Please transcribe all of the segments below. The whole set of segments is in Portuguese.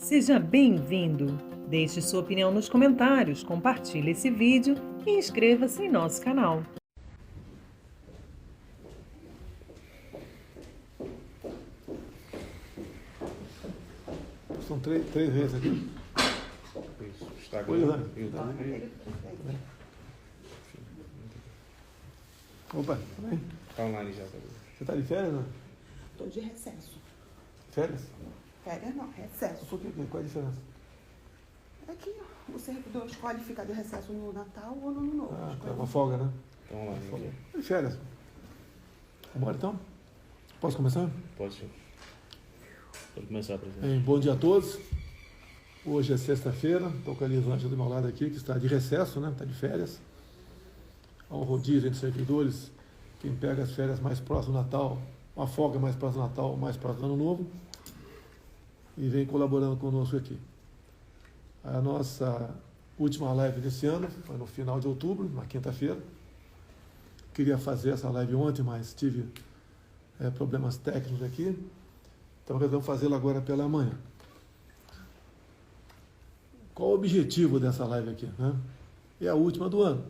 Seja bem-vindo! Deixe sua opinião nos comentários, compartilhe esse vídeo e inscreva-se em nosso canal. São três vezes aqui. Isso, Instagram, Pois é. YouTube. Opa, tudo bem? Tá online já, tá? Você tá de férias, né? Estou de recesso. Férias? Férias não, recesso. Por quê? Qual é a diferença? É que o servidor escolhe ficar de recesso no Natal ou no Ano Novo. Ah, tá, Escolhe. uma folga, né? Tá online Folga. aqui. Tá de férias. Vambora então? Posso começar? Pode ser. Pode começar, presidente. Bom dia a todos. Hoje é sexta-feira, estou com a Elisângela do meu lado aqui, que está de recesso, né? Está de férias. Há um rodízio entre servidores, quem pega as férias mais próximo do Natal, uma folga mais próximo do Natal, mais próximo do Ano Novo, e vem colaborando conosco aqui. A nossa última live desse ano foi no final de outubro, na quinta-feira. Queria fazer essa live ontem, mas tive problemas técnicos aqui, então resolvemos fazê-la agora pela manhã. Qual o objetivo dessa live aqui, né? É a última do ano.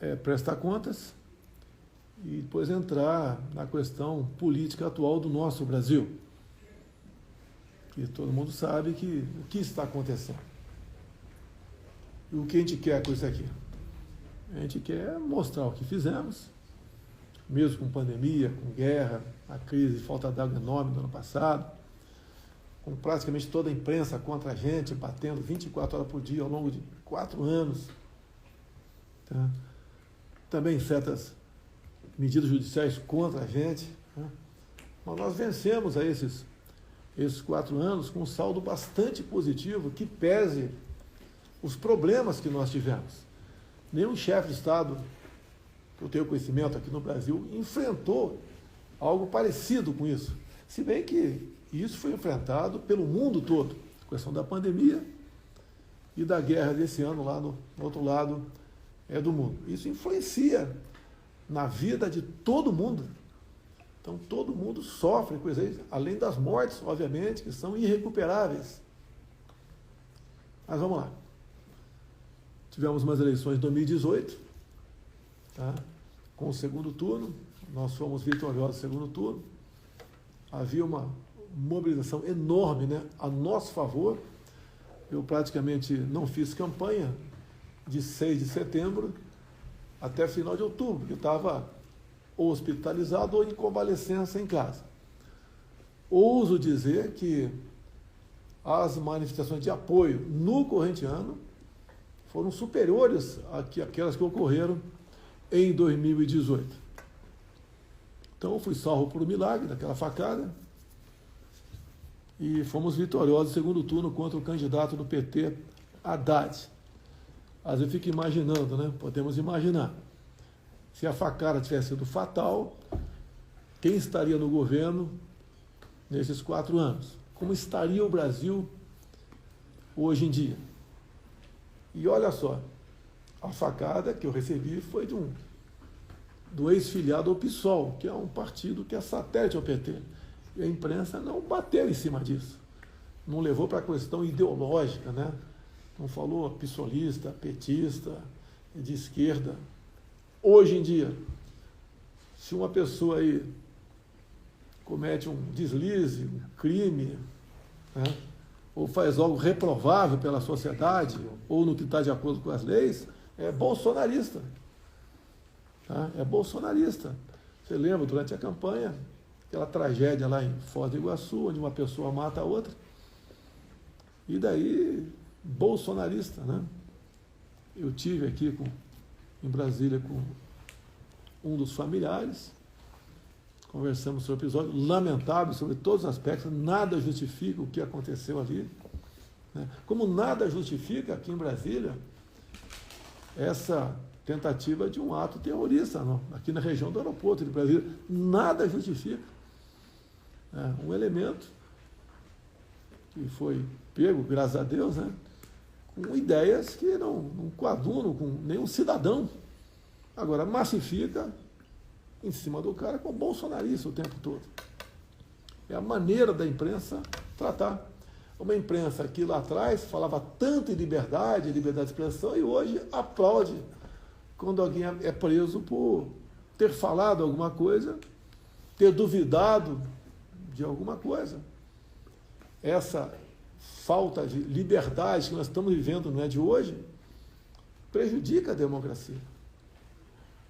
É prestar contas e depois entrar na questão política atual do nosso Brasil. Que todo mundo sabe o que está acontecendo. E o que a gente quer com isso aqui? A gente quer mostrar o que fizemos, mesmo com pandemia, com guerra, a crise de falta d'água enorme do ano passado, com praticamente toda a imprensa contra a gente, batendo 24 horas por dia ao longo de 4 anos. Tá? Também certas medidas judiciais contra a gente. Né? Mas nós vencemos aí esses 4 anos com um saldo bastante positivo, que pese os problemas que nós tivemos. Nenhum chefe de Estado, que eu tenho conhecimento aqui no Brasil, enfrentou algo parecido com isso. Se bem que isso foi enfrentado pelo mundo todo, a questão da pandemia e da guerra desse ano lá no outro lado do mundo. Isso influencia na vida de todo mundo. Então todo mundo sofre com isso aí, além das mortes, obviamente, que são irrecuperáveis. Mas vamos lá. Tivemos umas eleições em 2018, tá? Com o segundo turno, nós fomos vitoriosos no segundo turno. Havia uma mobilização enorme, né, a nosso favor. Eu praticamente não fiz campanha de 6 de setembro até final de outubro, que eu estava hospitalizado ou em convalescença em casa. Ouso dizer que as manifestações de apoio no corrente ano foram superiores àquelas que ocorreram em 2018. Então eu fui salvo por um milagre daquela facada e fomos vitoriosos no segundo turno contra o candidato do PT, Haddad. Às vezes eu fico imaginando, né? Podemos imaginar. Se a facada tivesse sido fatal, quem estaria no governo nesses 4 anos? Como estaria o Brasil hoje em dia? E olha só, a facada que eu recebi foi do ex-filiado ao PSOL, que é um partido que é satélite ao PT. E a imprensa não bateu em cima disso. Não levou para a questão ideológica, né? Não falou pissolista, petista, de esquerda. Hoje em dia, se uma pessoa aí comete um deslize, um crime, né, ou faz algo reprovável pela sociedade, ou no que está de acordo com as leis, é bolsonarista. Tá? É bolsonarista. Você lembra, durante a campanha, aquela tragédia lá em Foz do Iguaçu, onde uma pessoa mata a outra, e daí, bolsonarista, né? Eu tive aqui em Brasília com um dos familiares, conversamos sobre o episódio, lamentável sobre todos os aspectos, nada justifica o que aconteceu ali, né? Como nada justifica aqui em Brasília essa tentativa de um ato terrorista, não, aqui na região do aeroporto de Brasília, nada justifica. Um elemento que foi pego, graças a Deus, né, com ideias que não coadunam com nenhum cidadão. Agora, massifica em cima do cara com bolsonarista o tempo todo. É a maneira da imprensa tratar. Uma imprensa que lá atrás falava tanto em liberdade de expressão, e hoje aplaude quando alguém é preso por ter falado alguma coisa, ter duvidado de alguma coisa. Essa falta de liberdade que nós estamos vivendo, não é de hoje, prejudica a democracia.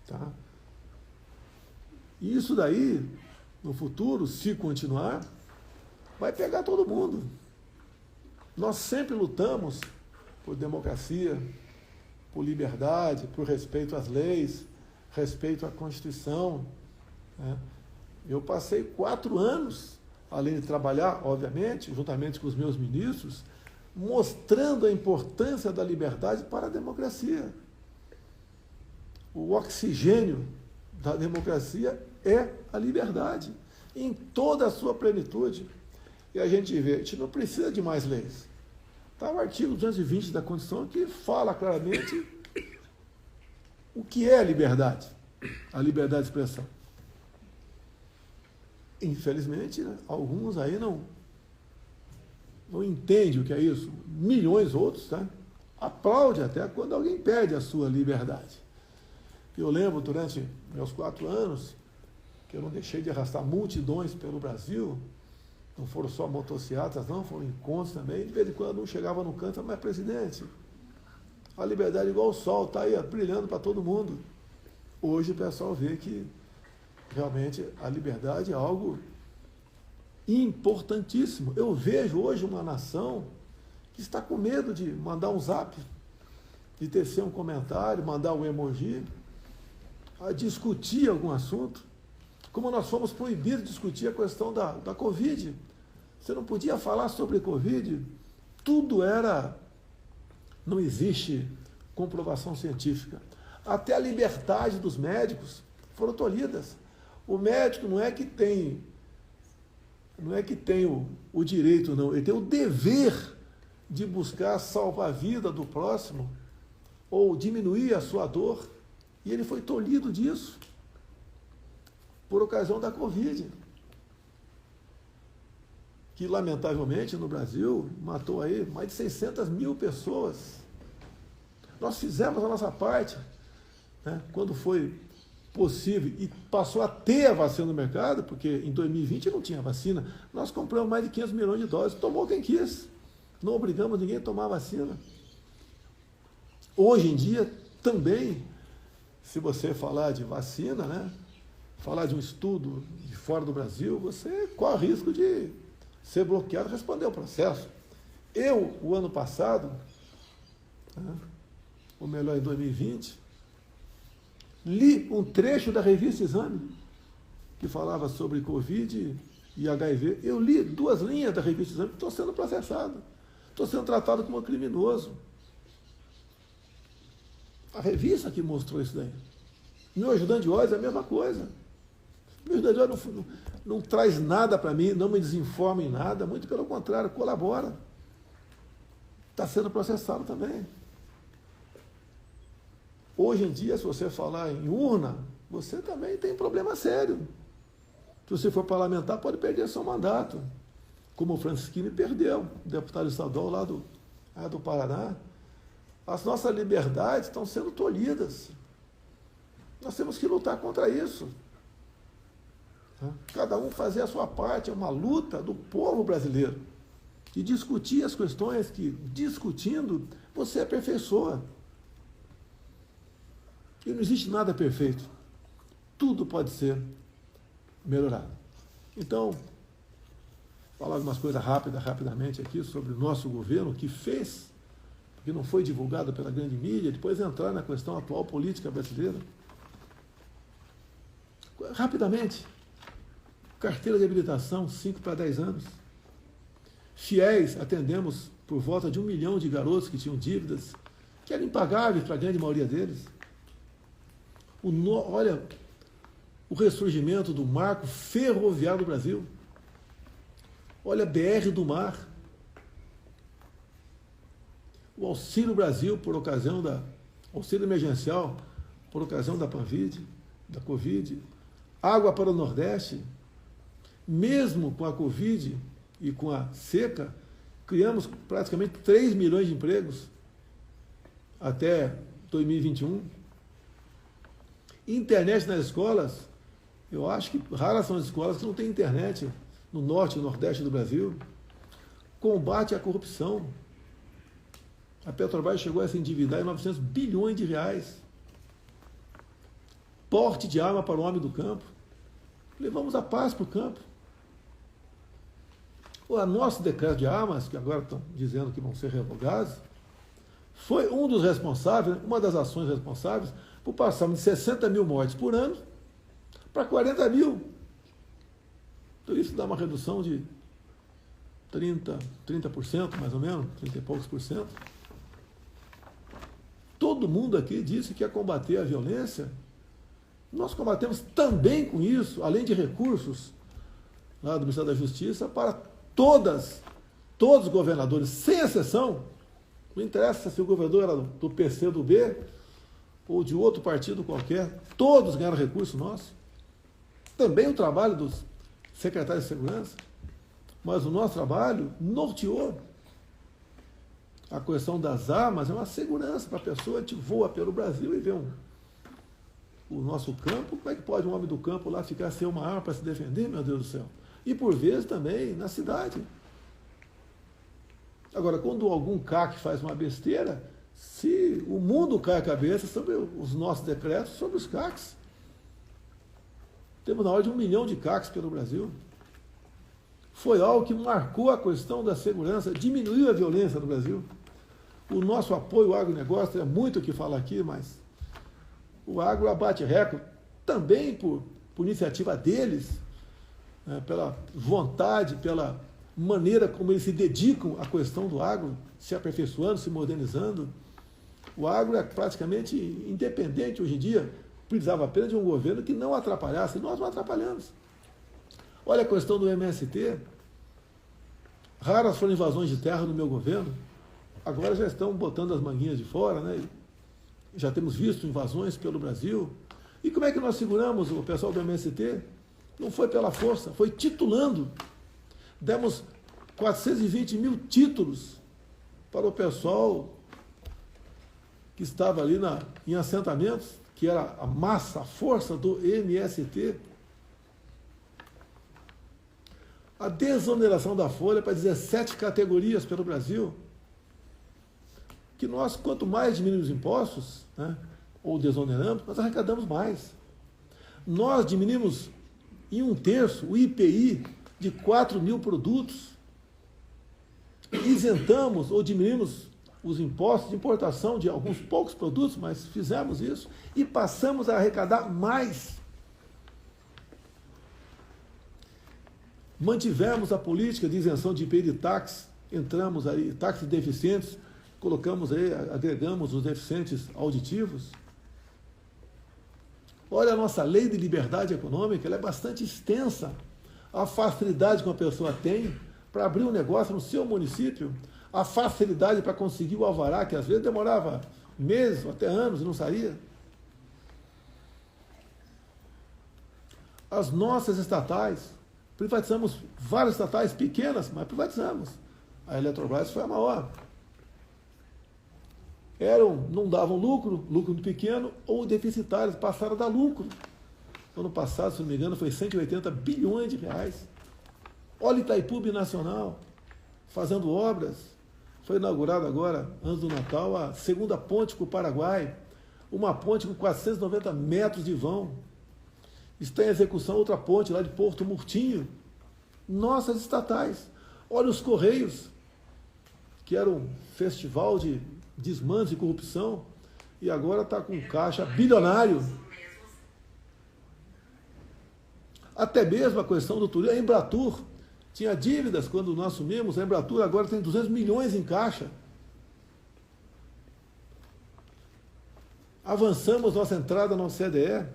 Tá? E isso daí, no futuro, se continuar, vai pegar todo mundo. Nós sempre lutamos por democracia, por liberdade, por respeito às leis, respeito à Constituição. Né? Eu passei 4 anos, além de trabalhar, obviamente, juntamente com os meus ministros, mostrando a importância da liberdade para a democracia. O oxigênio da democracia é a liberdade, em toda a sua plenitude. E a gente vê, a gente não precisa de mais leis. Está o artigo 220 da Constituição que fala claramente o que é a liberdade de expressão. Infelizmente, né, alguns aí não entendem o que é isso. Milhões outros, tá? Aplaudem até quando alguém perde a sua liberdade. Eu lembro, durante meus 4 anos, que eu não deixei de arrastar multidões pelo Brasil. Não foram só motocicletas, não, foram encontros também. De vez em quando um chegava no canto, mas presidente, a liberdade é igual o sol, está aí brilhando para todo mundo. Hoje o pessoal vê que realmente a liberdade é algo importantíssimo. Eu vejo hoje uma nação que está com medo de mandar um zap, de tecer um comentário, mandar um emoji, a discutir algum assunto. Como nós fomos proibidos de discutir a questão da Covid. Você não podia falar sobre Covid, tudo era... Não existe comprovação científica. Até a liberdade dos médicos foram tolhidas. O médico não é que tem o direito, não, ele tem o dever de buscar salvar a vida do próximo ou diminuir a sua dor, e ele foi tolhido disso por ocasião da Covid, que lamentavelmente no Brasil matou aí mais de 600 mil pessoas. Nós fizemos a nossa parte, né, quando foi possível e passou a ter a vacina no mercado, porque em 2020 não tinha vacina, nós compramos mais de 500 milhões de doses, tomou quem quis, não obrigamos ninguém a tomar a vacina. Hoje em dia também, se você falar de vacina, né, falar de um estudo de fora do Brasil, você corre risco de ser bloqueado e responder ao processo. Eu, o ano passado, né, ou melhor, em 2020, li um trecho da revista Exame, que falava sobre Covid e HIV. Eu li 2 linhas da revista Exame, estou sendo processado, estou sendo tratado como criminoso. A revista que mostrou isso daí. Meu ajudante de ordens é a mesma coisa. Meu ajudante de ordens não traz nada para mim, não me desinforma em nada, muito pelo contrário, colabora. Está sendo processado também. Hoje em dia, se você falar em urna, você também tem problema sério. Se você for parlamentar, pode perder seu mandato. Como o Francisquini perdeu, deputado estadual lá do Paraná. As nossas liberdades estão sendo tolhidas. Nós temos que lutar contra isso. Cada um fazer a sua parte, é uma luta do povo brasileiro. E discutir as questões que, discutindo, você aperfeiçoa. E não existe nada perfeito. Tudo pode ser melhorado. Então, falar algumas coisas rapidamente aqui sobre o nosso governo, o que fez, porque não foi divulgado pela grande mídia, depois entrar na questão atual política brasileira. Rapidamente, carteira de habilitação, 5 para 10 anos. Fiéis, atendemos por volta de 1 milhão de garotos que tinham dívidas, que eram impagáveis para a grande maioria deles. Olha, o ressurgimento do marco ferroviário do Brasil. Olha a BR do Mar. O Auxílio Brasil, por ocasião auxílio emergencial, por ocasião da Covid. Água para o Nordeste. Mesmo com a Covid, e com a seca, criamos praticamente 3 milhões de empregos até 2021. Internet nas escolas, eu acho que raras são as escolas que não têm internet no norte e nordeste do Brasil. Combate à corrupção. A Petrobras chegou a se endividar em 900 bilhões de reais. Porte de arma para o homem do campo. Levamos a paz para o campo. O nosso decreto de armas, que agora estão dizendo que vão ser revogados, foi um dos responsáveis, uma das ações responsáveis, por passarmos de 60 mil mortes por ano para 40 mil. Então isso dá uma redução de 30% mais ou menos, 30 e poucos por cento. Todo mundo aqui disse que ia combater a violência. Nós combatemos também com isso, além de recursos lá do Ministério da Justiça, para todos os governadores, sem exceção. Não interessa se o governador era do PC, do B, ou de outro partido qualquer, todos ganharam recurso nosso. Também o trabalho dos secretários de segurança, mas o nosso trabalho norteou. A questão das armas é uma segurança para a pessoa. A gente voa pelo Brasil e vê o nosso campo. Como é que pode um homem do campo lá ficar sem uma arma para se defender, meu Deus do céu? E por vezes também na cidade. Agora, quando algum CAC faz uma besteira, se o mundo cai a cabeça sobre os nossos decretos, sobre os CACs. Temos na hora de 1 milhão de CACs pelo Brasil. Foi algo que marcou a questão da segurança, diminuiu a violência no Brasil. O nosso apoio ao agronegócio, é muito o que falar aqui, mas o agro abate recorde, também por iniciativa deles, né, pela vontade, pela maneira como eles se dedicam à questão do agro, se aperfeiçoando, se modernizando. O agro é praticamente independente hoje em dia, precisava apenas de um governo que não atrapalhasse, e nós não atrapalhamos. Olha a questão do MST, raras foram invasões de terra no meu governo, agora já estão botando as manguinhas de fora, né? Já temos visto invasões pelo Brasil. E como é que nós seguramos o pessoal do MST? Não foi pela força, foi titulando. Demos 420 mil títulos para o pessoal que estava ali em assentamentos, que era a massa, a força do MST. A desoneração da folha para 17 categorias pelo Brasil. Que nós, quanto mais diminuímos impostos, né, ou desoneramos, nós arrecadamos mais. Nós diminuímos em 1/3 o IPI de 4 mil produtos. Isentamos ou diminuímos os impostos de importação de alguns poucos produtos, mas fizemos isso e passamos a arrecadar mais. Mantivemos a política de isenção de IPI de táxi, entramos aí, táxis deficientes, colocamos aí, agregamos os deficientes auditivos. Olha a nossa lei de liberdade econômica, ela é bastante extensa. A facilidade que uma pessoa tem para abrir um negócio no seu município, a facilidade para conseguir o alvará, que às vezes demorava meses ou até anos e não saía. As nossas estatais, privatizamos várias estatais pequenas, mas privatizamos. A Eletrobras foi a maior. Não davam lucro muito pequeno, ou deficitários, passaram a dar lucro. Ano passado, se não me engano, foi 180 bilhões de reais. Olha Itaipu Binacional, fazendo obras. Foi inaugurada agora, antes do Natal, a segunda ponte com o Paraguai, uma ponte com 490 metros de vão. Está em execução outra ponte lá de Porto Murtinho. Nossas estatais. Olha os Correios, que era um festival de desmandos e corrupção, e agora está com um caixa bilionário. Até mesmo a questão do turismo. A Embratur tinha dívidas quando nós assumimos, a Embratur agora tem 200 milhões em caixa. Avançamos nossa entrada na OCDE.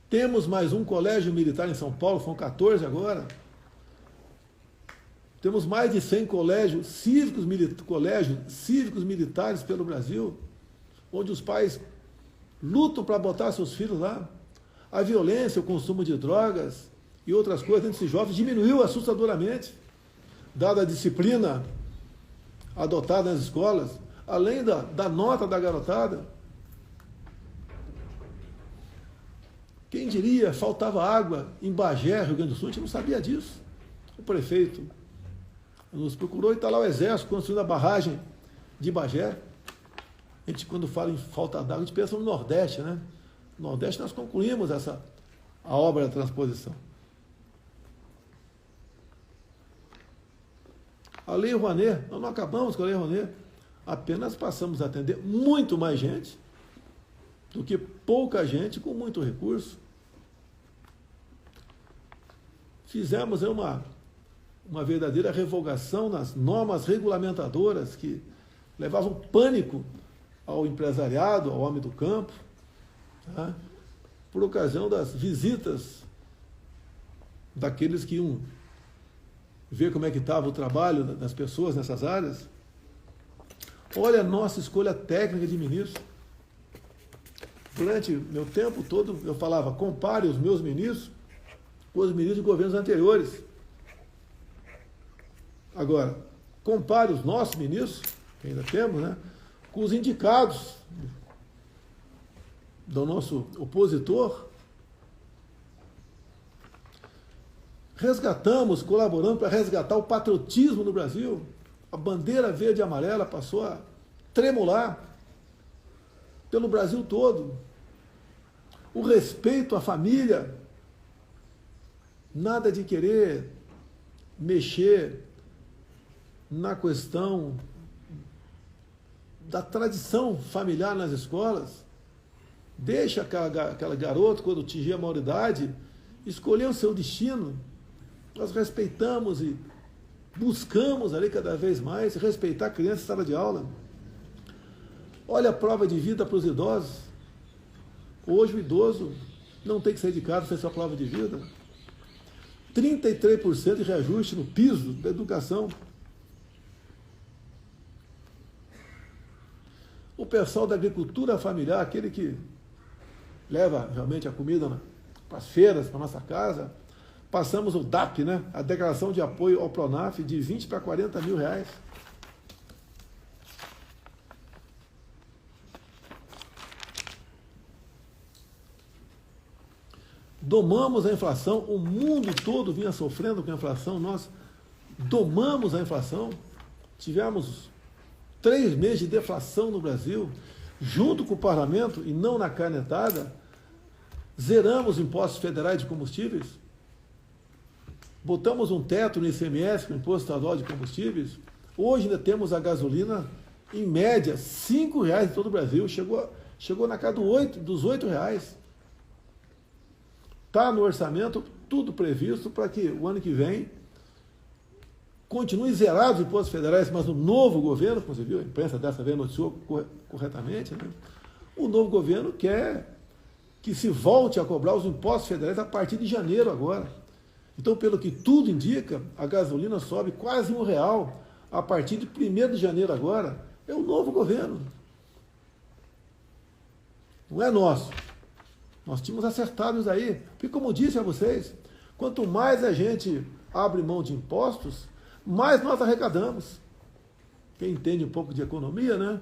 Temos mais um colégio militar em São Paulo, são 14 agora. Temos mais de 100 colégios cívicos militares pelo Brasil, onde os pais lutam para botar seus filhos lá. A violência, o consumo de drogas e outras coisas entre esses jovens diminuiu assustadoramente. dada a disciplina adotada nas escolas, além da nota da garotada. Quem diria, faltava água em Bagé, Rio Grande do Sul, a gente não sabia disso. O prefeito nos procurou e está lá o Exército construindo a barragem de Bagé. A gente, quando fala em falta d'água, a gente pensa no Nordeste, né? No Nordeste nós concluímos a obra da transposição. A Lei Rouanet, nós não acabamos com a Lei Rouanet, apenas passamos a atender muito mais gente do que pouca gente com muito recurso. Fizemos uma verdadeira revogação nas normas regulamentadoras que levavam pânico ao empresariado, ao homem do campo, tá? Por ocasião das visitas daqueles que iam ver como é que estava o trabalho das pessoas nessas áreas. Olha a nossa escolha técnica de ministro. Durante meu tempo todo, eu falava, compare os meus ministros com os ministros de governos anteriores. Agora, compare os nossos ministros, que ainda temos, né, com os indicados do nosso opositor. Resgatamos, colaboramos para resgatar o patriotismo no Brasil. A bandeira verde e amarela passou a tremular pelo Brasil todo. O respeito à família. Nada de querer mexer na questão da tradição familiar nas escolas. Deixa aquela garota, quando atingir a maioridade, escolher o seu destino. Nós respeitamos e buscamos ali cada vez mais respeitar a criança em sala de aula. Olha a prova de vida para os idosos. Hoje o idoso não tem que sair de casa para fazer sua prova de vida. 33% de reajuste no piso da educação. O pessoal da agricultura familiar, aquele que leva realmente a comida para as feiras, para a nossa casa, passamos o DAP, né? A declaração de apoio ao Pronaf, de 20 para 40 mil reais. Domamos a inflação, o mundo todo vinha sofrendo com a inflação, nós domamos a inflação, tivemos 3 meses de deflação no Brasil, junto com o parlamento, e não na canetada, zeramos impostos federais de combustíveis, botamos um teto no ICMS, com o Imposto Estadual de Combustíveis. Hoje ainda temos a gasolina, em média, R$ 5,00 em todo o Brasil, chegou na casa dos R$ 8,00. Está no orçamento tudo previsto para que o ano que vem continue zerado os impostos federais, mas o novo governo, como você viu, a imprensa dessa vez noticiou corretamente, né? O novo governo quer que se volte a cobrar os impostos federais a partir de janeiro agora. Então, pelo que tudo indica, a gasolina sobe quase R$ 1,00 a partir de 1º de janeiro agora. É o novo governo. Não é nosso. Nós tínhamos acertado isso aí. Porque, como disse a vocês, quanto mais a gente abre mão de impostos, mais nós arrecadamos. Quem entende um pouco de economia, né?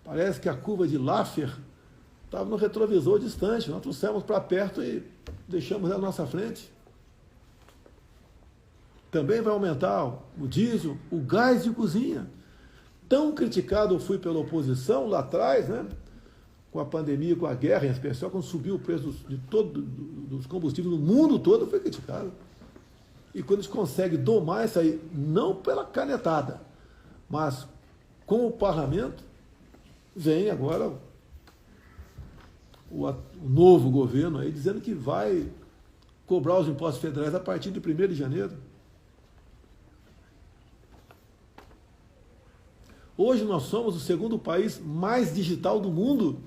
Parece que a curva de Laffer estava no retrovisor distante. Nós trouxemos para perto e deixamos ela na nossa frente. Também vai aumentar o diesel, o gás de cozinha. Tão criticado eu fui pela oposição lá atrás, né? Com a pandemia, com a guerra, em especial, quando subiu o preço dos combustíveis no mundo todo, foi criticado. E quando a gente consegue domar isso aí, não pela canetada, mas com o parlamento, vem agora o novo governo aí dizendo que vai cobrar os impostos federais a partir de 1º de janeiro. Hoje nós somos o 2º país mais digital do mundo.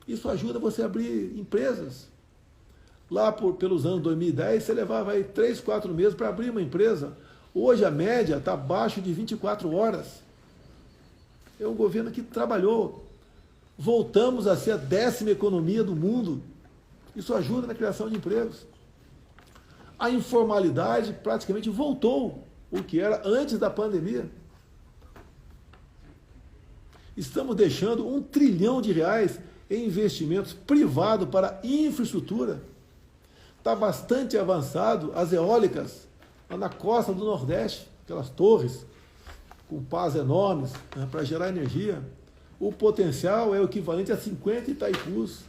Isso ajuda você a abrir empresas. Lá pelos anos 2010, você levava aí 3, 4 meses para abrir uma empresa. Hoje a média está abaixo de 24 horas. É um governo que trabalhou. Voltamos a ser a 10ª economia do mundo. Isso ajuda na criação de empregos. A informalidade praticamente voltou o que era antes da pandemia. Estamos deixando R$ 1 trilhão em investimentos privados para infraestrutura. Está bastante avançado as eólicas lá na costa do Nordeste, aquelas torres com pás enormes, né, para gerar energia. O potencial é o equivalente a 50 Itaipus.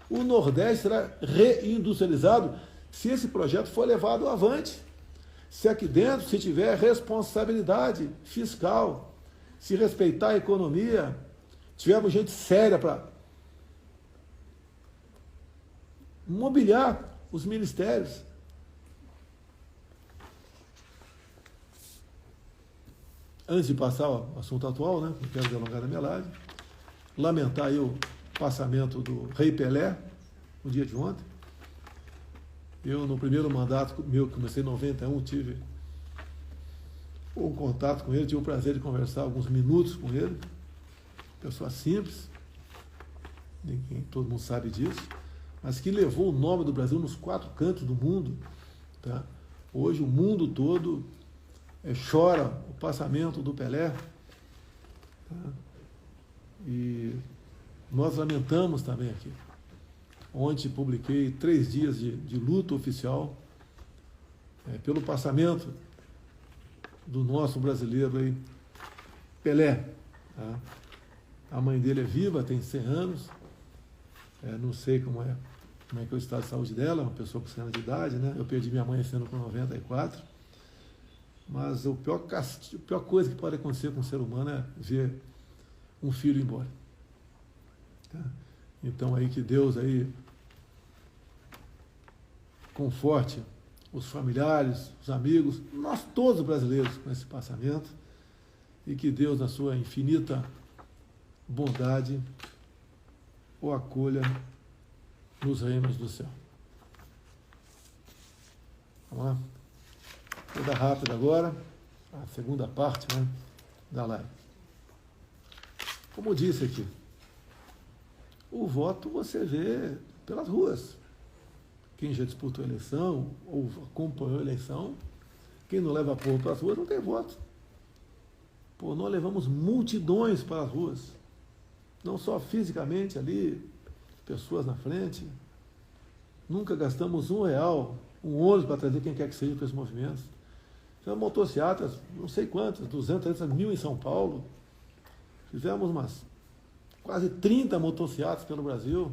O Nordeste será reindustrializado se esse projeto for levado avante. Se aqui dentro se tiver responsabilidade fiscal, se respeitar a economia, tivermos gente séria para mobiliar os ministérios. Antes de passar ao assunto atual, né, não quero delongar na minha live, lamentar aí o passamento do Rei Pelé, no dia de ontem. Eu, no primeiro mandato meu, que comecei em 91, tive um contato com ele, tive o prazer de conversar alguns minutos com ele. Pessoa simples, ninguém, todo mundo sabe disso, mas que levou o nome do Brasil nos 4 cantos do mundo. Tá? Hoje o mundo todo chora o passamento do Pelé. Tá? E nós lamentamos também aqui. Ontem publiquei 3 dias de luto oficial pelo passamento do nosso brasileiro aí, Pelé. Tá? A mãe dele é viva, tem 100 anos. Não sei como é que é o estado de saúde dela, uma pessoa com 100 anos de idade, né? Eu perdi minha mãe esse ano com 94. Mas a pior coisa que pode acontecer com um ser humano é ver um filho ir embora. Tá? Então aí que Deus aí conforte os familiares, os amigos, nós todos brasileiros com esse passamento, e que Deus, na sua infinita bondade, o acolha nos reinos do céu. Vamos lá? Vou dar rápido agora, a segunda parte, né, da live. Como eu disse aqui, o voto você vê pelas ruas. Quem já disputou a eleição ou acompanhou a eleição, quem não leva povo para as ruas não tem voto. Pô, nós levamos multidões para as ruas. Não só fisicamente ali, pessoas na frente. Nunca gastamos R$1, um ônibus para trazer quem quer que seja para esses movimentos. Fizemos motocicletas, não sei quantas, 200, 300 mil em São Paulo. Fizemos umas quase 30 motocicletas pelo Brasil,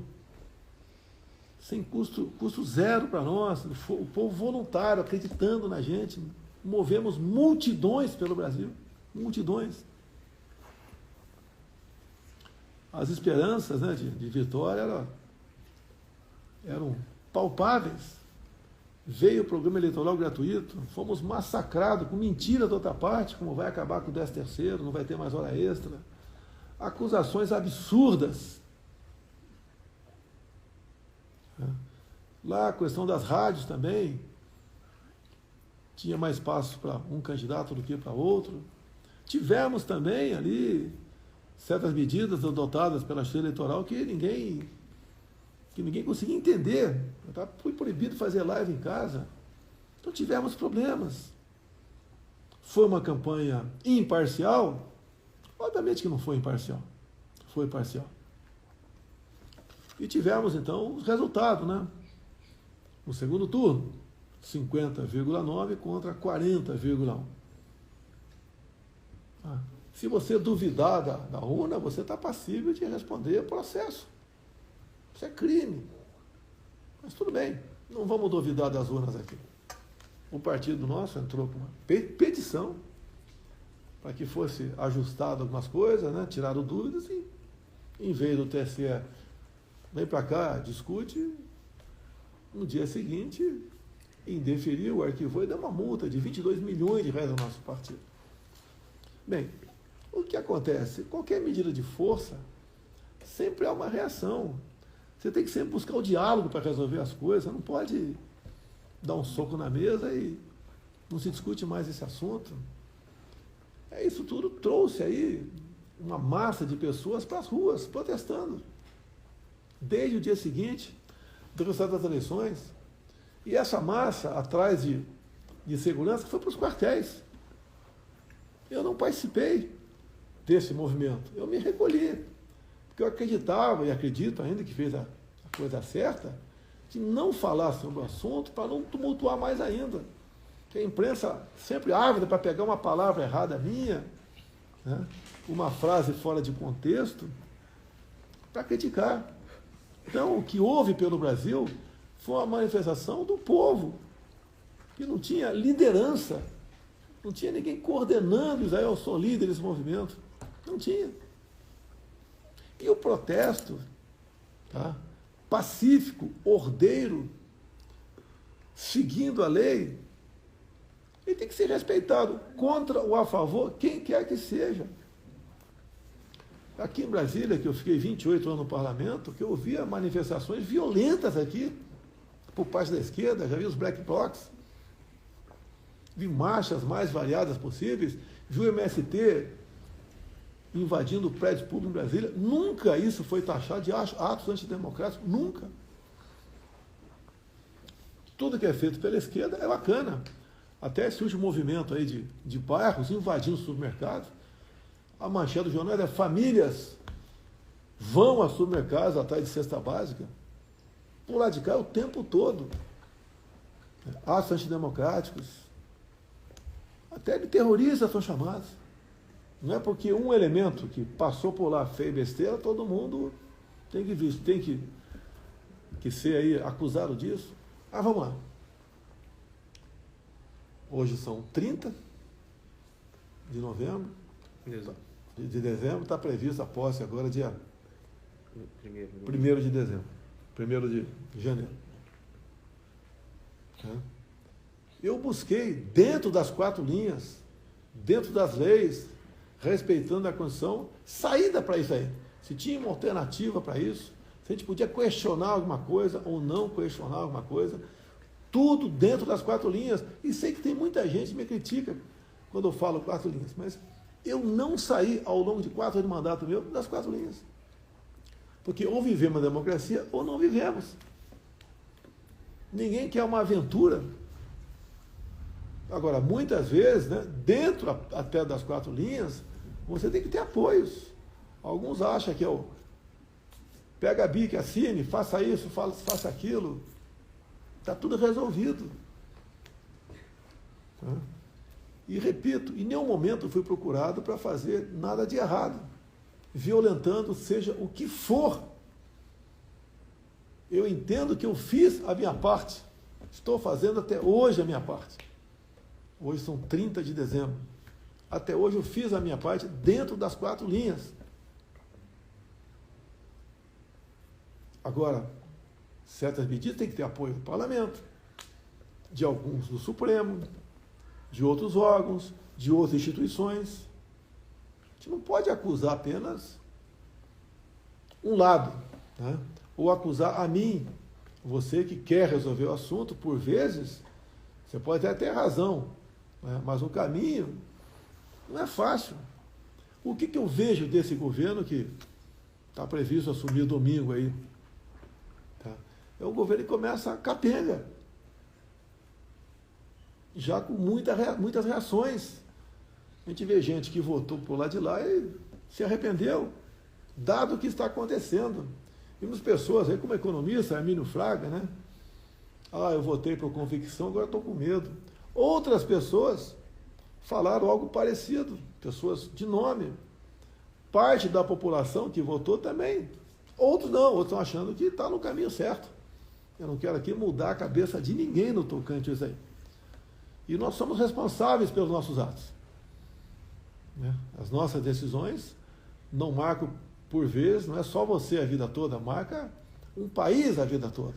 sem custo zero para nós, o povo voluntário, acreditando na gente. Movemos multidões pelo Brasil, multidões. As esperanças, né, de vitória eram palpáveis. Veio o programa eleitoral gratuito, fomos massacrados com mentira da outra parte, como vai acabar com o 13º, não vai ter mais hora extra. Acusações absurdas. Lá a questão das rádios também, tinha mais espaço para um candidato do que para outro. Tivemos também ali certas medidas adotadas pela Justiça Eleitoral que ninguém conseguia entender. Foi proibido fazer live em casa. Então tivemos problemas. Foi uma campanha imparcial? Obviamente que não foi imparcial. Foi parcial. E tivemos, então, os resultados, né? No segundo turno, 50,9 contra 40,1. Se você duvidar da urna, você está passível de responder processo. Isso é crime. Mas tudo bem, não vamos duvidar das urnas aqui. O partido nosso entrou com uma petição para que fosse ajustado algumas coisas, né? Tirado dúvidas e, em vez do TSE, vem para cá, discute, no dia seguinte, indeferiu, arquivou e deu uma multa de R$22 milhões ao nosso partido. Bem, o que acontece? Qualquer medida de força sempre há uma reação. Você tem que sempre buscar o diálogo para resolver as coisas. Você não pode dar um soco na mesa e não se discute mais esse assunto. Isso tudo trouxe aí uma massa de pessoas para as ruas, protestando. Desde o dia seguinte do resultado das eleições. E essa massa, atrás de segurança, foi para os quartéis. Eu não participei desse movimento. Eu me recolhi. Porque eu acreditava e acredito ainda que fez a coisa certa, de não falar sobre o assunto para não tumultuar mais ainda. Que a imprensa sempre ávida para pegar uma palavra errada minha, né, uma frase fora de contexto, para criticar. Então, o que houve pelo Brasil foi uma manifestação do povo, que não tinha liderança, não tinha ninguém coordenando, Israel, eu sou líder desse movimento. Não tinha. E o protesto, tá, pacífico, ordeiro, seguindo a lei, ele tem que ser respeitado, contra ou a favor, quem quer que seja. Aqui em Brasília, que eu fiquei 28 anos no parlamento, que eu via manifestações violentas aqui, por parte da esquerda, já vi os black blocs, vi marchas mais variadas possíveis, vi o MST invadindo o prédio público em Brasília. Nunca isso foi taxado de atos antidemocráticos, nunca. Tudo que é feito pela esquerda é bacana. Até esse último movimento aí de bairros invadindo supermercados, a manchete do jornal é: famílias vão a supermercados atrás de cesta básica. Por lá de cá o tempo todo. Atos antidemocráticos. Até de terroristas são chamados. Não é porque um elemento que passou por lá fez besteira, todo mundo tem que ser aí acusado disso. Ah, vamos lá. Hoje são 30 de novembro. De dezembro, está prevista a posse agora dia 1º de dezembro. 1º de janeiro. Eu busquei, dentro das 4 linhas, dentro das leis, respeitando a Constituição, saída para isso aí. Se tinha uma alternativa para isso, se a gente podia questionar alguma coisa ou não questionar alguma coisa, tudo dentro das 4 linhas. E sei que tem muita gente que me critica quando eu falo 4 linhas, mas eu não saí ao longo de 4 anos de mandato meu das 4 linhas. Porque ou vivemos a democracia ou não vivemos. Ninguém quer uma aventura. Agora, muitas vezes, né, dentro até das 4 linhas, você tem que ter apoios. Alguns acham que pega a bica, assine, faça isso, faça aquilo. Está tudo resolvido. E repito, em nenhum momento fui procurado para fazer nada de errado, violentando seja o que for. Eu entendo que eu fiz a minha parte. Estou fazendo até hoje a minha parte. Hoje são 30 de dezembro. Até hoje eu fiz a minha parte dentro das 4 linhas. Agora, certas medidas têm que ter apoio do parlamento, de alguns do Supremo, de outros órgãos, de outras instituições. A gente não pode acusar apenas um lado, né? Ou acusar a mim, você que quer resolver o assunto. Por vezes, você pode até ter razão, né? Mas o caminho não é fácil. O que eu vejo desse governo que está previsto assumir domingo aí? Tá? É um governo que começa capenga, já com muitas reações. A gente vê gente que votou por lá de lá e se arrependeu, dado o que está acontecendo. Vimos pessoas aí como economista, Hermínio Fraga, né? Ah, eu votei por convicção, agora estou com medo. Outras pessoas falaram algo parecido, pessoas de nome. Parte da população que votou também. Outros não, outros estão achando que está no caminho certo. Eu não quero aqui mudar a cabeça de ninguém no tocante a isso aí. E nós somos responsáveis pelos nossos atos. As nossas decisões não marcam, por vezes, não é só você a vida toda, marca um país a vida toda.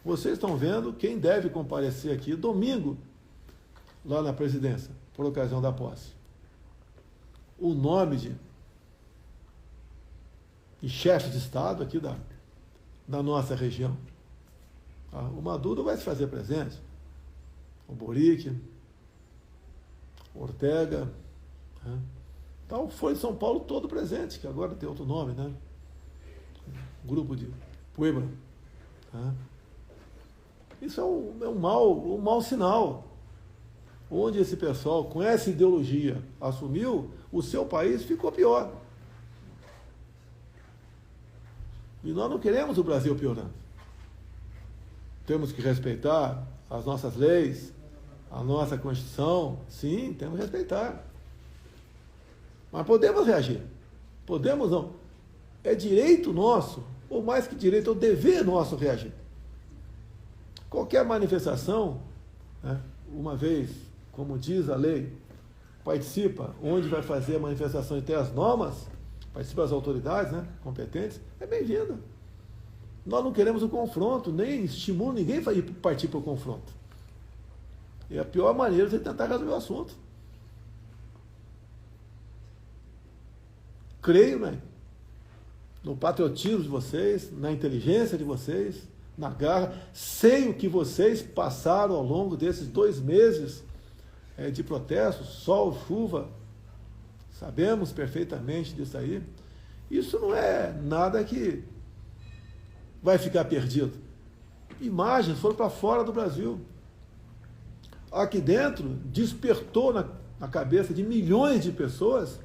Vocês estão vendo quem deve comparecer aqui domingo, lá na presidência, por ocasião da posse. O nome de chefe de Estado aqui da nossa região. O Maduro vai se fazer presente. O Boric, o Ortega, né? Então, foi de São Paulo todo presente, que agora tem outro nome, né? O grupo de Puebla. Né? Isso é um mau sinal. onde esse pessoal, com essa ideologia, assumiu, o seu país ficou pior. E nós não queremos o Brasil piorando. Temos que respeitar as nossas leis, a nossa Constituição. Sim, temos que respeitar. Mas podemos reagir. Podemos não. É direito nosso, ou mais que direito, é o dever nosso reagir. Qualquer manifestação, né, uma vez, como diz a lei, participa onde vai fazer a manifestação e tem as normas, participa as autoridades, né, competentes, é bem-vinda. Nós não queremos o confronto, nem estimulo ninguém a partir para o confronto. É a pior maneira de tentar resolver o assunto. Creio, né, no patriotismo de vocês, na inteligência de vocês, na garra. Sei o que vocês passaram ao longo desses 2 meses de protesto, sol, chuva. Sabemos perfeitamente disso aí. Isso não é nada que vai ficar perdido. Imagens foram para fora do Brasil. Aqui dentro, despertou na cabeça de milhões de pessoas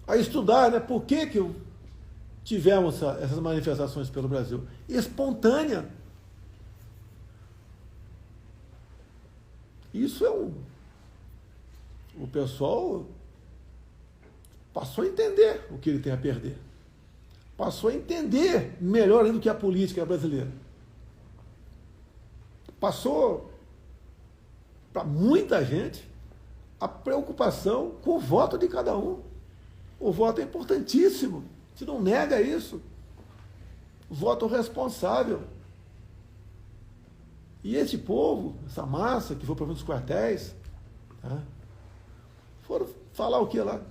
a estudar, né? Por que tivemos essas manifestações pelo Brasil? Espontânea. Isso é o pessoal passou a entender o que ele tem a perder. Passou a entender melhor ainda do que a política brasileira. Passou para muita gente a preocupação com o voto de cada um. O voto é importantíssimo. A gente não nega isso. Voto responsável. E esse povo, essa massa que foi para os quartéis, tá, foram falar o que lá?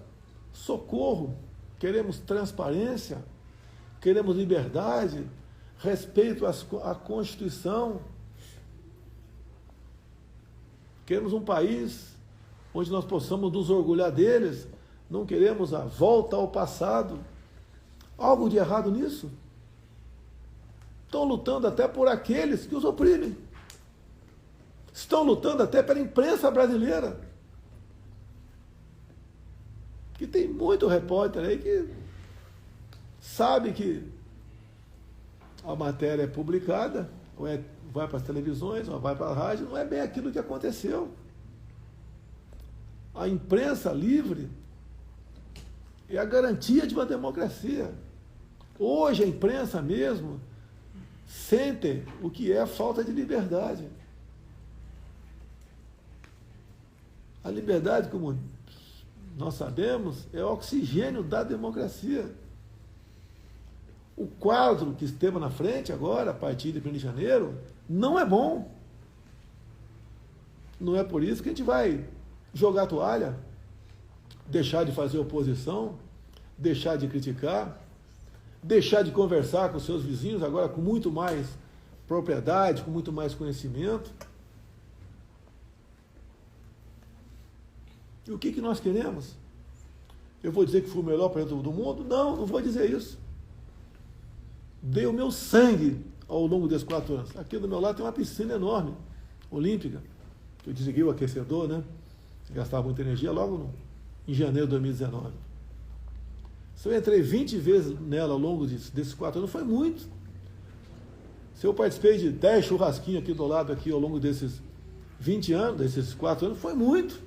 Socorro, queremos transparência, queremos liberdade, respeito à Constituição. Queremos um país onde nós possamos nos orgulhar deles. Não queremos a volta ao passado. Algo de errado nisso? Estão lutando até por aqueles que os oprimem. Estão lutando até pela imprensa brasileira. Que tem muito repórter aí que sabe que a matéria é publicada, ou vai para as televisões, ou vai para a rádio, não é bem aquilo que aconteceu. A imprensa livre é a garantia de uma democracia. Hoje a imprensa mesmo sente o que é a falta de liberdade. A liberdade, como nós sabemos, é o oxigênio da democracia. O quadro que esteve na frente agora, a partir de 1º de janeiro, não é bom. Não é por isso que a gente vai jogar a toalha, deixar de fazer oposição, deixar de criticar, deixar de conversar com seus vizinhos, agora com muito mais propriedade, com muito mais conhecimento. E o que nós queremos? Eu vou dizer que fui o melhor presidente do mundo? Não, não vou dizer isso. Dei o meu sangue ao longo desses 4 anos. Aqui do meu lado tem uma piscina enorme, olímpica, que eu desliguei o aquecedor, né? Gastava muita energia logo em janeiro de 2019. Se eu entrei 20 vezes nela ao longo desses 4 anos, foi muito. Se eu participei de 10 churrasquinhos aqui do lado, aqui ao longo desses 20 anos, desses 4 anos, foi muito.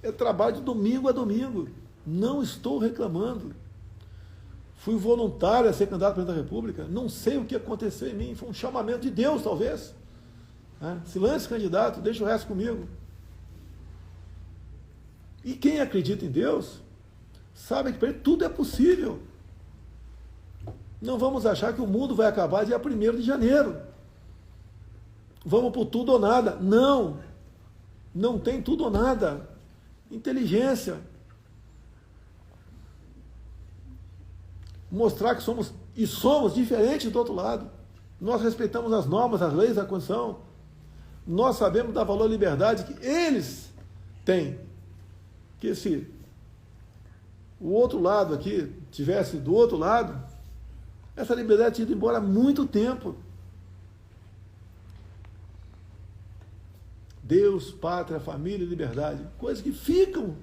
É trabalho de domingo a domingo. Não estou reclamando. Fui voluntário a ser candidato a presidente da República. Não sei o que aconteceu em mim. Foi um chamamento de Deus, talvez. Se lance candidato, deixa o resto comigo. E quem acredita em Deus, sabe que para ele tudo é possível. Não vamos achar que o mundo vai acabar dia 1º de janeiro. Vamos por tudo ou nada. Não. Não tem tudo ou nada. Inteligência. Mostrar que somos diferentes do outro lado. Nós respeitamos as normas, as leis da Constituição. Nós sabemos dar valor à liberdade que eles têm. Que se o outro lado aqui tivesse do outro lado, essa liberdade tinha ido embora há muito tempo. Deus, pátria, família e liberdade. Coisas que ficam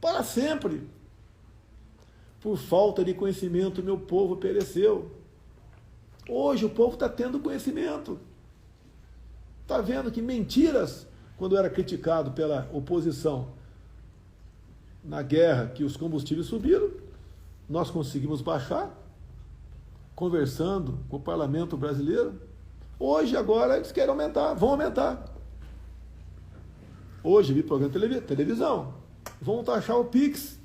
para sempre. Por falta de conhecimento, meu povo pereceu. Hoje o povo está tendo conhecimento. Está vendo que mentiras, quando era criticado pela oposição na guerra, que os combustíveis subiram, nós conseguimos baixar, conversando com o parlamento brasileiro. Hoje, agora, eles querem aumentar, vão aumentar. Hoje vi programa de televisão, vão taxar o Pix.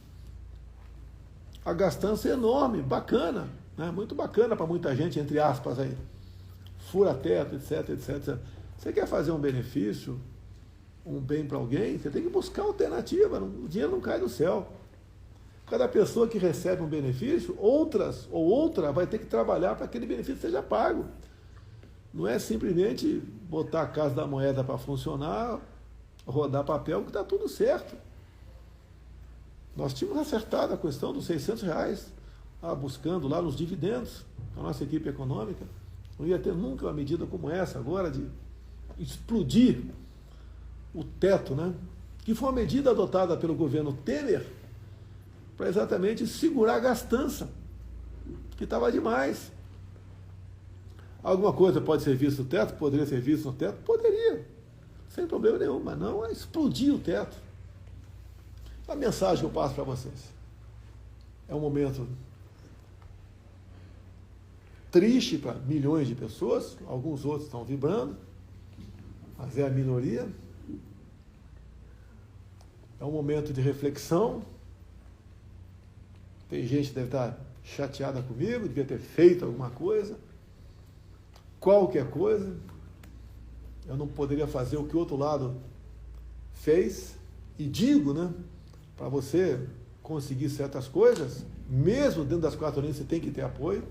A gastança é enorme, bacana, né? Muito bacana para muita gente, entre aspas aí. Fura-teto, etc, etc, etc. Você quer fazer um benefício, um bem para alguém, você tem que buscar alternativa, o dinheiro não cai do céu. Cada pessoa que recebe um benefício, outra vai ter que trabalhar para que aquele benefício seja pago. Não é simplesmente botar a Casa da Moeda para funcionar, rodar papel, que está tudo certo. Nós tínhamos acertado a questão dos R$600, buscando lá nos dividendos, a nossa equipe econômica. Não ia ter nunca uma medida como essa agora, de explodir o teto, né? Que foi uma medida adotada pelo governo Temer para exatamente segurar a gastança, que estava demais. Alguma coisa pode ser vista no teto? Poderia ser vista no teto? Poderia, sem problema nenhum, mas não é explodir o teto. A mensagem que eu passo para vocês: é um momento triste para milhões de pessoas, alguns outros estão vibrando, mas é a minoria. É um momento de reflexão. Tem gente que deve estar chateada comigo, devia ter feito alguma coisa, qualquer coisa. Eu não poderia fazer o que o outro lado fez, e digo, né, para você conseguir certas coisas, mesmo dentro das quatro linhas, você tem que ter apoio.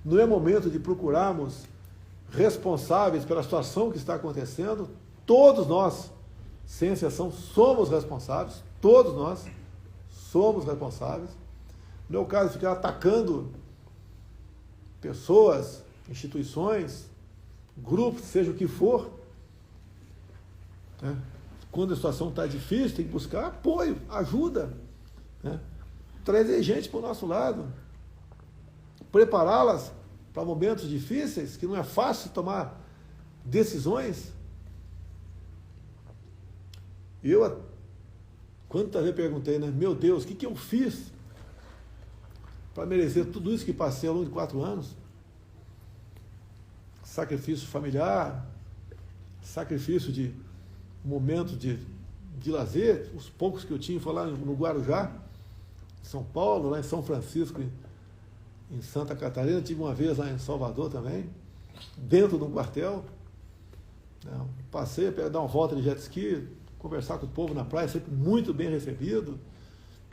Não é momento de procurarmos responsáveis pela situação que está acontecendo. Todos nós, sem exceção, somos responsáveis. Todos nós somos responsáveis. Não é o caso de ficar atacando pessoas, instituições, grupos, seja o que for, né? Quando a situação está difícil, tem que buscar apoio, ajuda, né? Trazer gente para o nosso lado, prepará-las para momentos difíceis, que não é fácil tomar decisões. Eu, quantas vezes perguntei, né? Meu Deus, o que eu fiz para merecer tudo isso que passei ao longo de 4 anos? Sacrifício familiar, sacrifício de momentos de lazer, os poucos que eu tinha foi lá no Guarujá, em São Paulo, lá em São Francisco, em Santa Catarina, tive uma vez lá em Salvador também, dentro de um quartel. Passei a dar uma volta de jet ski, conversar com o povo na praia, sempre muito bem recebido,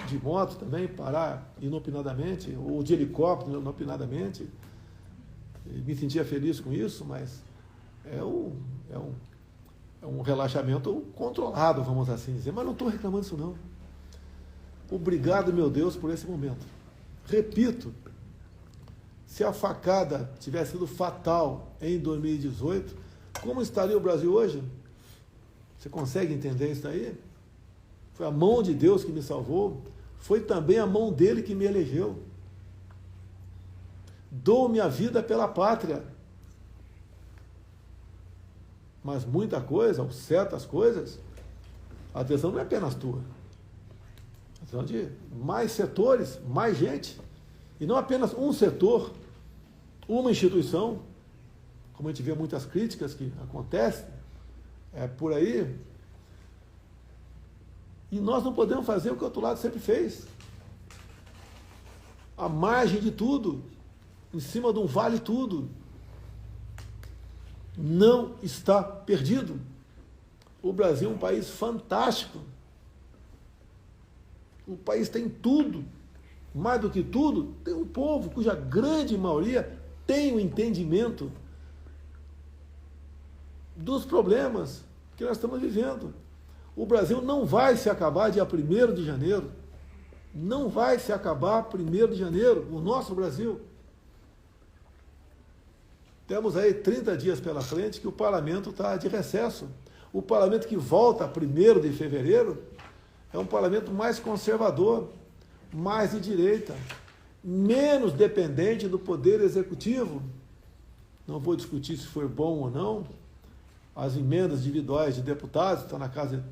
de moto também, parar inopinadamente, ou de helicóptero inopinadamente. Me sentia feliz com isso, mas é um relaxamento controlado, vamos assim dizer. Mas não estou reclamando disso, não. Obrigado, meu Deus, por esse momento. Repito, se a facada tivesse sido fatal em 2018, como estaria o Brasil hoje? Você consegue entender isso aí? Foi a mão de Deus que me salvou, foi também a mão dele que me elegeu. Dou minha vida pela pátria. Mas muita coisa, ou certas coisas, a decisão não é apenas tua. A decisão de mais setores, mais gente. E não apenas um setor, uma instituição, como a gente vê muitas críticas que acontecem por aí. E nós não podemos fazer o que o outro lado sempre fez. À margem de tudo, em cima de um vale tudo. Não está perdido. O Brasil é um país fantástico. O país tem tudo. Mais do que tudo, tem um povo cuja grande maioria tem o entendimento dos problemas que nós estamos vivendo. O Brasil não vai se acabar dia 1º de janeiro. Não vai se acabar 1º de janeiro, o nosso Brasil. Temos aí 30 dias pela frente que o parlamento está de recesso. O parlamento que volta 1º de fevereiro é um parlamento mais conservador, mais de direita, menos dependente do poder executivo. Não vou discutir se foi bom ou não. As emendas individuais de deputados estão na casa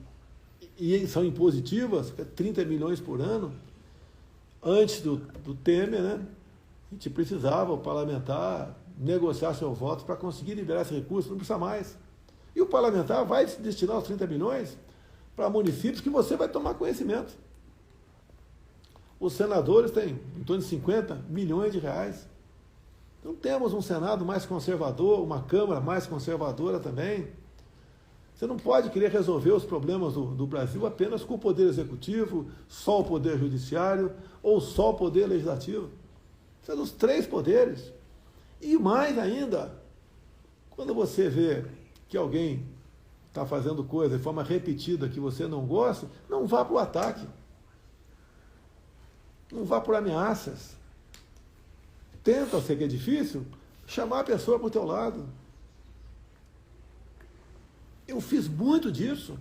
e são impositivas, 30 milhões por ano. Antes do Temer, né, a gente precisava, o parlamentar, negociar seu voto para conseguir liberar esse recurso, não precisa mais. E o parlamentar vai destinar os 30 milhões para municípios que você vai tomar conhecimento. Os senadores têm em torno de 50 milhões de reais. Então temos um Senado mais conservador, uma Câmara mais conservadora também. Você não pode querer resolver os problemas do Brasil apenas com o Poder Executivo, só o Poder Judiciário ou só o Poder Legislativo. São os 3 poderes. E mais ainda, quando você vê que alguém está fazendo coisa de forma repetida que você não gosta, não vá para o ataque. Não vá por ameaças. Tenta, eu sei que é difícil, chamar a pessoa para o teu lado. Eu fiz muito disso.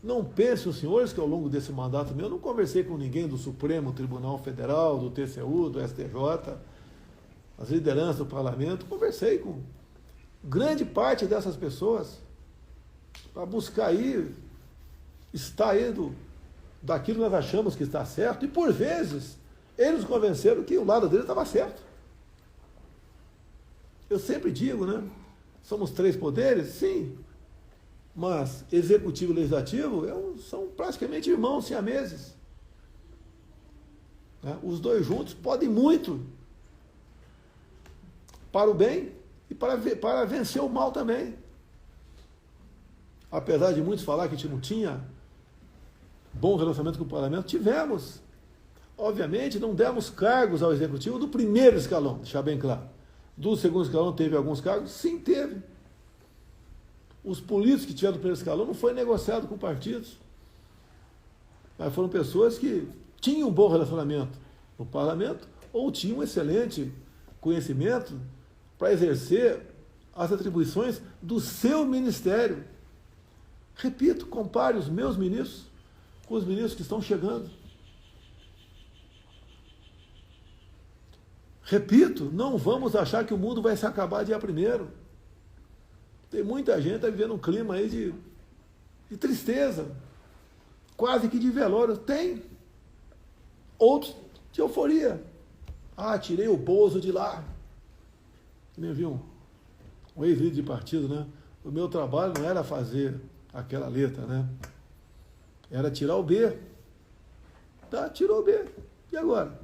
Não pensem os senhores que ao longo desse mandato meu eu não conversei com ninguém do Supremo Tribunal Federal, do TCU, do STJ, as lideranças do parlamento. Conversei com grande parte dessas pessoas para buscar aí, estar aí daquilo que nós achamos que está certo, e por vezes eles convenceram que o lado deles estava certo. Eu sempre digo, né? Somos 3 poderes? Sim. Mas executivo e legislativo são praticamente irmãos siameses. Né? Os 2 juntos podem muito para o bem e para vencer o mal também. Apesar de muitos falar que a gente não tinha bom relacionamento com o parlamento, tivemos. Obviamente, não demos cargos ao executivo do 1º escalão, deixar bem claro. Do 2º escalão teve alguns cargos? Sim, teve. Os políticos que tiveram do 1º escalão não foi negociado com partidos. Mas foram pessoas que tinham um bom relacionamento no parlamento ou tinham um excelente conhecimento para exercer as atribuições do seu ministério. Repito, compare os meus ministros com os ministros que estão chegando. Repito, não vamos achar que o mundo vai se acabar dia 1º. Tem muita gente que está vivendo um clima aí de tristeza, quase que de velório. Tem. Outros de euforia. Ah, tirei o Bozo de lá. Nem viu um ex-líder de partido, né? O meu trabalho não era fazer aquela letra, né? Era tirar o B. Tá, tirou o B. E agora?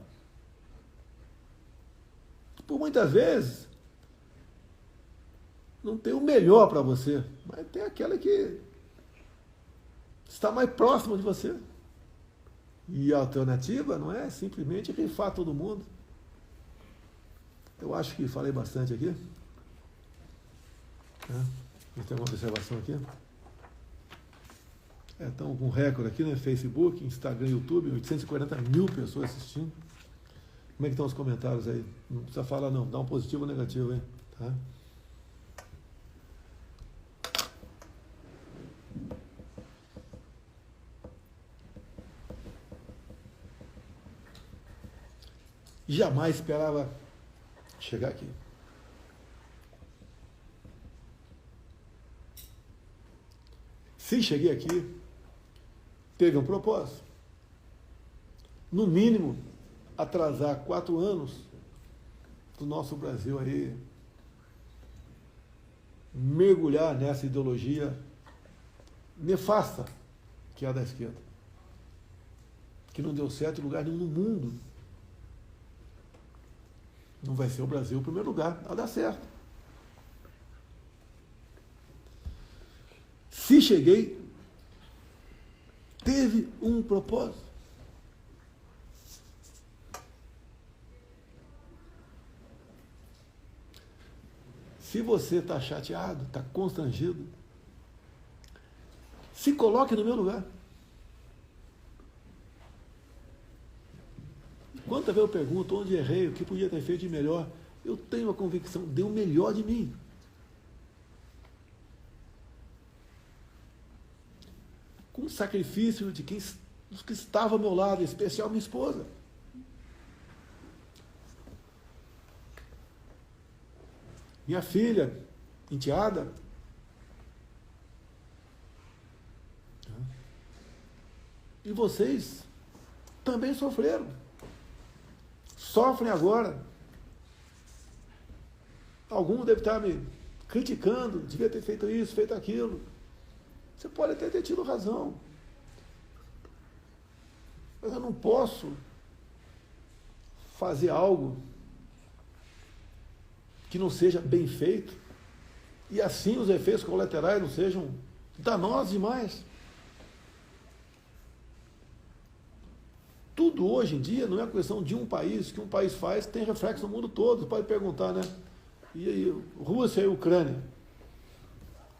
Por muitas vezes, não tem o melhor para você, mas tem aquela que está mais próxima de você. E a alternativa não é simplesmente rifar todo mundo. Eu acho que falei bastante aqui. Tem alguma observação aqui? Estamos com recorde aqui, né? Facebook, Instagram, YouTube, 840 mil pessoas assistindo. Como é que estão os comentários aí? Não precisa falar não, dá um positivo ou negativo, hein? Tá? Jamais esperava chegar aqui. Se cheguei aqui, teve um propósito. No mínimo, atrasar 4 anos do nosso Brasil aí, mergulhar nessa ideologia nefasta que é a da esquerda, que não deu certo em lugar nenhum no mundo. Não vai ser o Brasil o primeiro lugar a dar certo. Se cheguei, teve um propósito. Se você está chateado, está constrangido, se coloque no meu lugar. Quantas vezes eu pergunto onde errei, o que podia ter feito de melhor, eu tenho a convicção, dei o melhor de mim. com o sacrifício de dos que estavam ao meu lado, em especial minha esposa. Minha filha, enteada. E vocês também sofreram. Sofrem agora. Alguns devem estar me criticando, devia ter feito isso, feito aquilo. Você pode até ter tido razão. Mas eu não posso fazer algo que não seja bem feito e assim os efeitos colaterais não sejam danosos demais. Tudo hoje em dia não é questão de um país, que um país faz, tem reflexo no mundo todo. Você pode perguntar, né? E aí, Rússia e Ucrânia?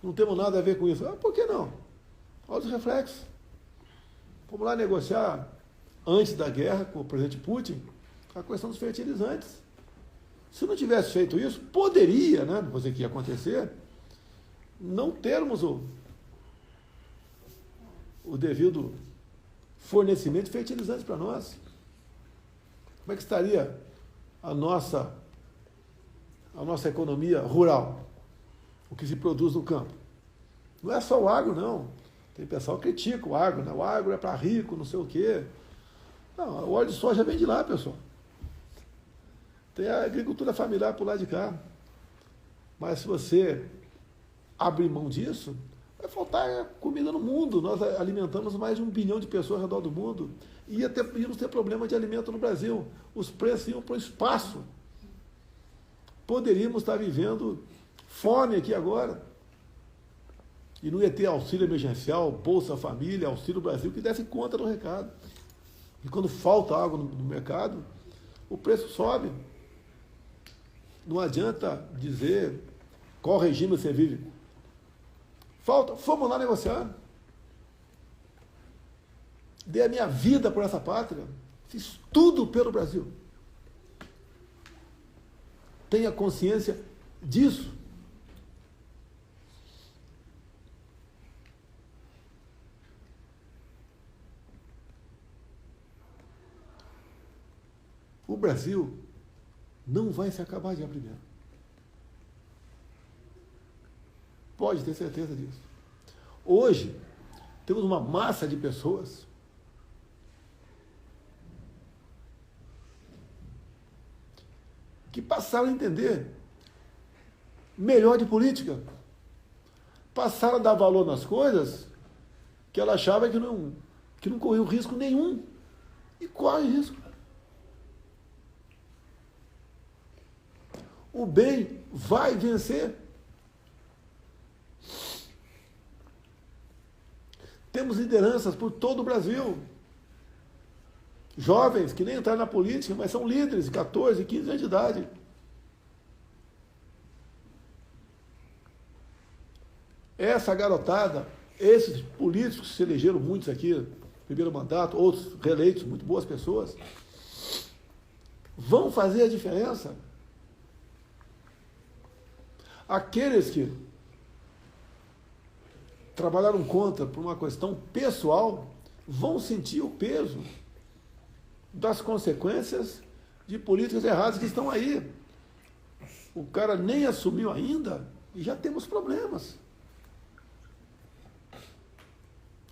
Não temos nada a ver com isso. Ah, por que não? Olha os reflexos. Vamos lá negociar, antes da guerra, com o presidente Putin, a questão dos fertilizantes. Se não tivesse feito isso, poderia, né? Não vou dizer que ia acontecer, não termos o devido fornecimento de fertilizantes para nós. Como é que estaria a nossa economia rural? O que se produz no campo? Não é só o agro, não. Tem pessoal que critica o agro, né? O agro é para rico, não sei o quê. Não, o óleo de soja vem de lá, pessoal. Tem a agricultura familiar por lá de cá. Mas se você abrir mão disso, vai faltar comida no mundo. Nós alimentamos mais de 1 bilhão de pessoas ao redor do mundo. Íamos ter problema de alimento no Brasil. Os preços iam para o espaço. Poderíamos estar vivendo fome aqui agora. E não ia ter auxílio emergencial, Bolsa Família, Auxílio Brasil, que desse conta do recado. E quando falta água no mercado, o preço sobe. Não adianta dizer qual regime você vive. Fomos lá negociar. Dei a minha vida por essa pátria. Fiz tudo pelo Brasil. Tenha consciência disso. O Brasil não vai se acabar de abrir mesmo. Pode ter certeza disso. Hoje, temos uma massa de pessoas que passaram a entender melhor de política. Passaram a dar valor nas coisas que ela achava que não corria risco nenhum. E corre risco. O bem vai vencer. Temos lideranças por todo o Brasil. Jovens que nem entraram na política, mas são líderes de 14, 15 anos de idade. Essa garotada, esses políticos que se elegeram muitos aqui, primeiro mandato, outros reeleitos, muito boas pessoas, vão fazer a diferença. Aqueles que trabalharam contra por uma questão pessoal vão sentir o peso das consequências de políticas erradas que estão aí. O cara nem assumiu ainda e já temos problemas.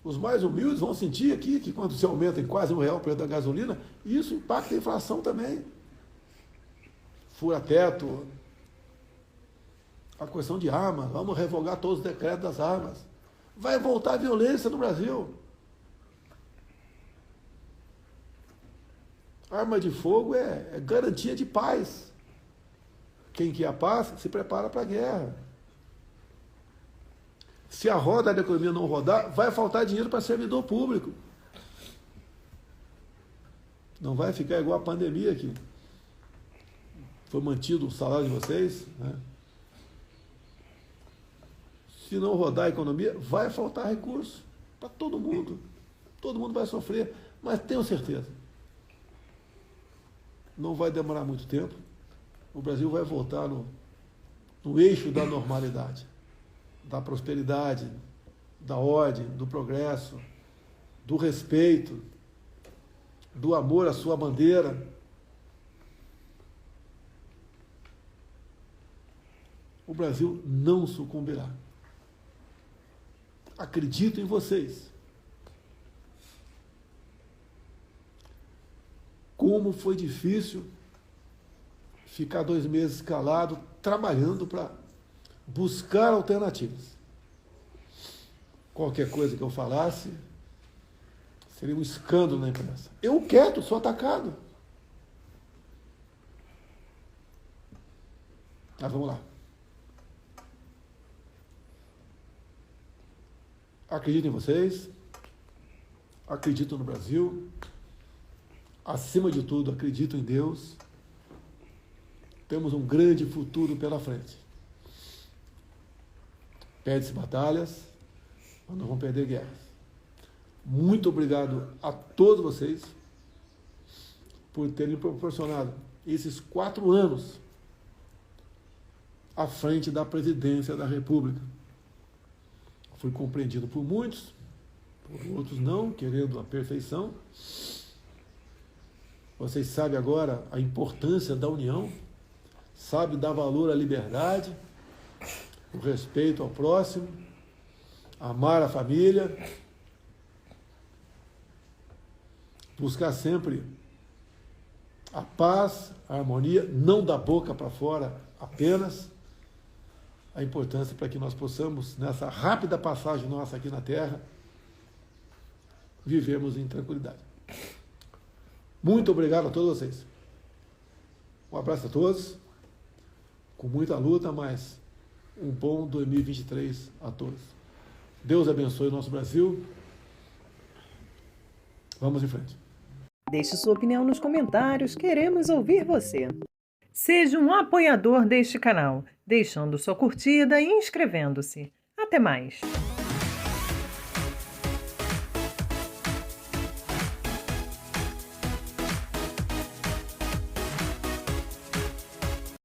Os mais humildes vão sentir aqui que quando se aumenta em quase R$1 o preço da gasolina, isso impacta a inflação também. Fura-teto, a questão de armas, vamos revogar todos os decretos das armas. Vai voltar a violência no Brasil. Arma de fogo é garantia de paz. Quem quer a paz se prepara para a guerra. Se a roda da economia não rodar, vai faltar dinheiro para servidor público. Não vai ficar igual a pandemia aqui. Foi mantido o salário de vocês, né? Se não rodar a economia, vai faltar recurso para todo mundo. Todo mundo vai sofrer, mas tenho certeza. Não vai demorar muito tempo. O Brasil vai voltar no eixo da normalidade, da prosperidade, da ordem, do progresso. do respeito, do amor à sua bandeira, o Brasil não sucumbirá. Acredito em vocês. Como foi difícil ficar 2 meses calado, trabalhando para buscar alternativas. Qualquer coisa que eu falasse seria um escândalo na imprensa. Eu quieto, sou atacado. Mas vamos lá. Acredito em vocês, acredito no Brasil, acima de tudo, acredito em Deus. Temos um grande futuro pela frente. Perde-se batalhas, mas não vão perder guerras. Muito obrigado a todos vocês por terem proporcionado esses 4 anos à frente da presidência da República. Fui compreendido por muitos, por outros não, querendo a perfeição. Vocês sabem agora a importância da união, sabem dar valor à liberdade, o respeito ao próximo, amar a família, buscar sempre a paz, a harmonia, não da boca para fora apenas, a importância para que nós possamos, nessa rápida passagem nossa aqui na Terra, vivermos em tranquilidade. Muito obrigado a todos vocês. Um abraço a todos, com muita luta, mas um bom 2023 a todos. Deus abençoe o nosso Brasil. Vamos em frente. Deixe sua opinião nos comentários, queremos ouvir você. Seja um apoiador deste canal, deixando sua curtida e inscrevendo-se. Até mais!